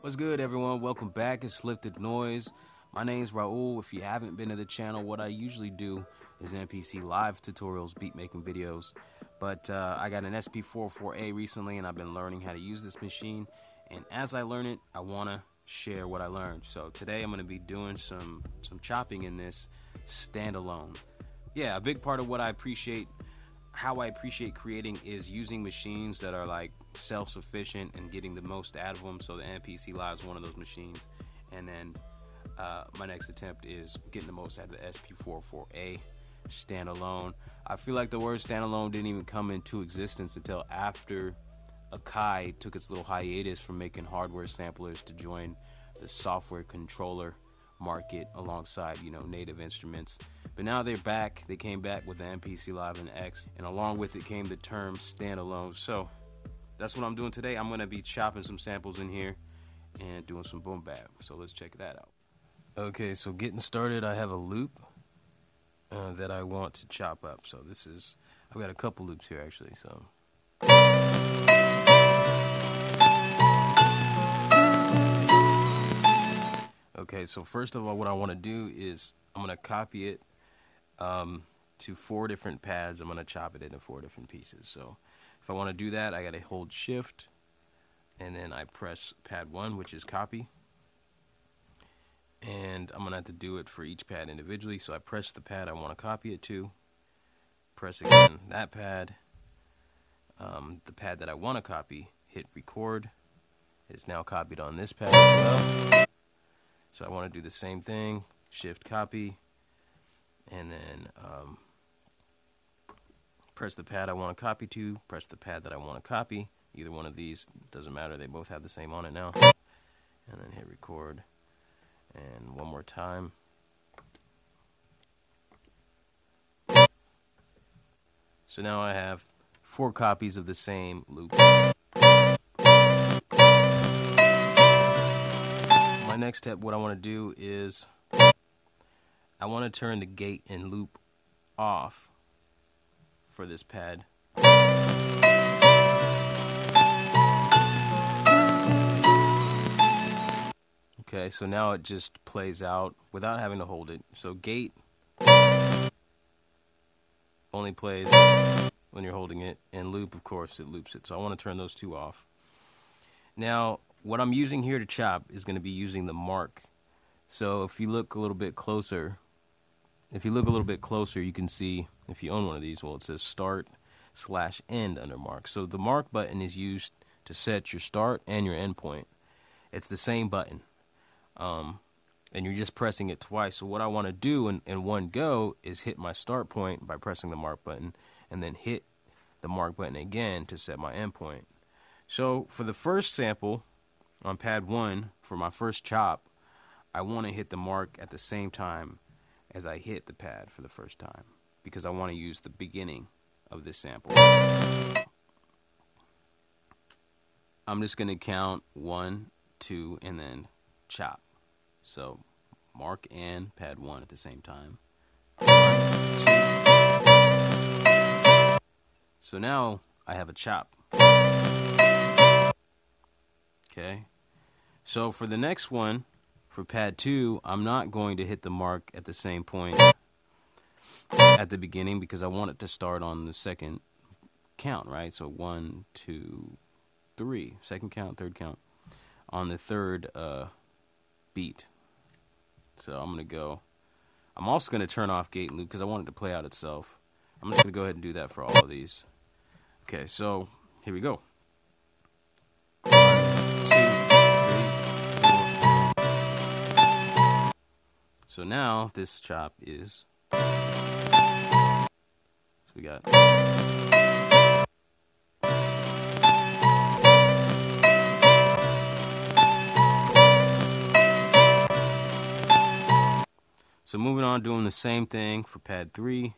What's good, everyone? Welcome back. It's Lifted Noise. My name's Raul. If you haven't been to the channel, what I usually do is MPC live tutorials, beat making videos. But I got an SP-404A recently, and I've been learning how to use this machine. And as I learn it, I want to share what I learned. So today I'm going to be doing some chopping in this standalone. Yeah, a big part of what I appreciate, how I appreciate creating, is using machines that are like self-sufficient and getting the most out of them. So the MPC Live is one of those machines. And then my next attempt is getting the most out of the SP-404A standalone. I feel like the word standalone didn't even come into existence until after Akai took its little hiatus from making hardware samplers to join the software controller market alongside, native instruments. But now they're back. They came back with the MPC Live and X, and along with it came the term standalone. So that's what I'm doing today. I'm going to be chopping some samples in here and doing some boom bap. So let's check that out. Okay, so getting started, I have a loop that I want to chop up. So I've got a couple loops here actually. So okay, so first of all, what I want to do is I'm going to copy it to 4 different pads. I'm going to chop it into 4 different pieces. So if I want to do that, I got to hold shift and then I press pad 1, which is copy. And I'm going to have to do it for each pad individually. So I press the pad I want to copy it to, press again that pad, the pad that I want to copy, hit record. It's now copied on this pad as well. So I want to do the same thing, shift copy, and then press the pad I want to copy to, press the pad that I want to copy. Either one of these, doesn't matter, they both have the same on it now. And then hit record. And one more time. So now I have 4 copies of the same loop. My next step, what I want to do is I want to turn the gate and loop off for this pad. Okay, so now it just plays out without having to hold it. So gate only plays when you're holding it, and loop, of course, it loops it. So I want to turn those 2 off. Now, what I'm using here to chop is going to be using the mark. So if you look a little bit closer, you can see, if you own one of these, well, it says start/end under mark. So the mark button is used to set your start and your end point. It's the same button. And you're just pressing it twice. So what I want to do in one go is hit my start point by pressing the mark button, and then hit the mark button again to set my end point. So for the first sample on pad 1, for my first chop, I want to hit the mark at the same time as I hit the pad for the first time, because I want to use the beginning of this sample. I'm just going to count 1, 2, and then chop. So mark and pad 1 at the same time. 1, 2. So now I have a chop. Okay. So for the next one, for pad 2, I'm not going to hit the mark at the same point at the beginning, because I want it to start on the second count, right? So 1, 2, 3. Second count, third count. On the third beat. So I'm going to go. I'm also going to turn off gate and loop because I want it to play out itself. I'm just going to go ahead and do that for all of these. Okay, so here we go. 1, 2, 3, 4. So now this chop is. So we got. So moving on, doing the same thing for pad 3.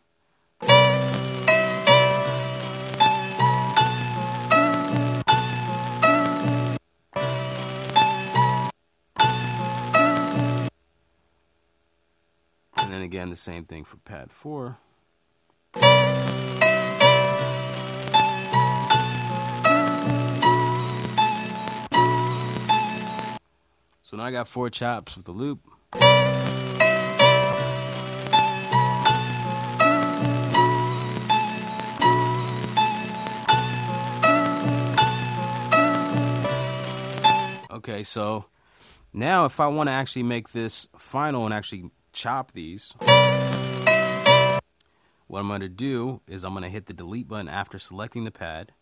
And then again, the same thing for pad 4. So now I got 4 chops with the loop. Okay, so now if I want to actually make this final and actually chop these, what I'm going to do is I'm going to hit the delete button after selecting the pad.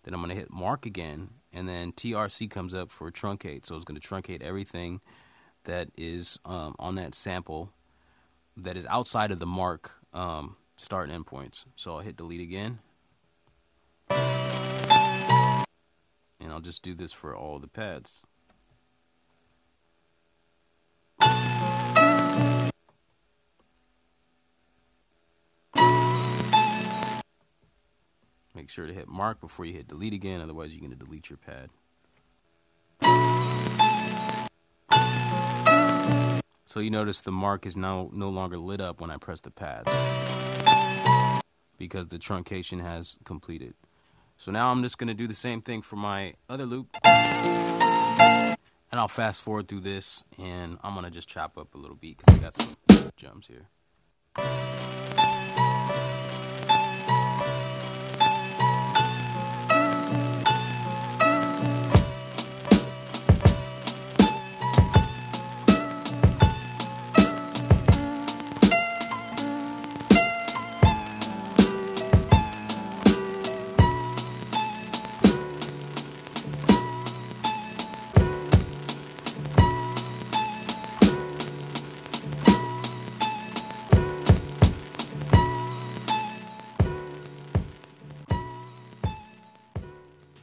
Then I'm going to hit mark again, and then TRC comes up for truncate. So it's going to truncate everything that is on that sample that is outside of the mark start and end points. So I'll hit delete again. And I'll just do this for all the pads. Make sure to hit mark before you hit delete again, otherwise you're going to delete your pad. So you notice the mark is now no longer lit up when I press the pads because the truncation has completed. So now I'm just going to do the same thing for my other loop. And I'll fast forward through this, and I'm going to just chop up a little beat because I got some jumps here.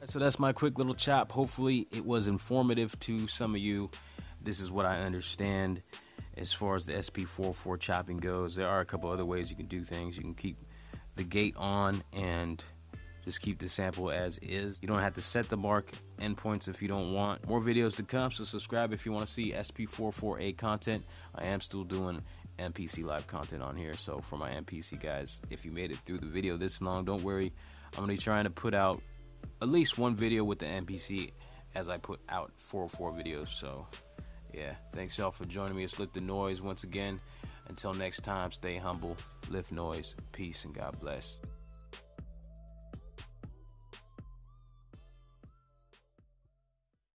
So that's my quick little chop. Hopefully it was informative to some of you. This is what I understand as far as the SP-404 chopping goes. There are a couple other ways you can do things. You can keep the gate on and just keep the sample as is. You don't have to set the mark endpoints if you don't want. More videos to come, so subscribe if you want to see SP-404A content. I am still doing MPC live content on here. So for my MPC guys, if you made it through the video this long, don't worry. I'm going to be trying to put out at least one video with the MPC as I put out 404 videos. So yeah, thanks y'all for joining me. It's Lift the Noise once again. Until next time, stay humble, lift noise, peace, and God bless.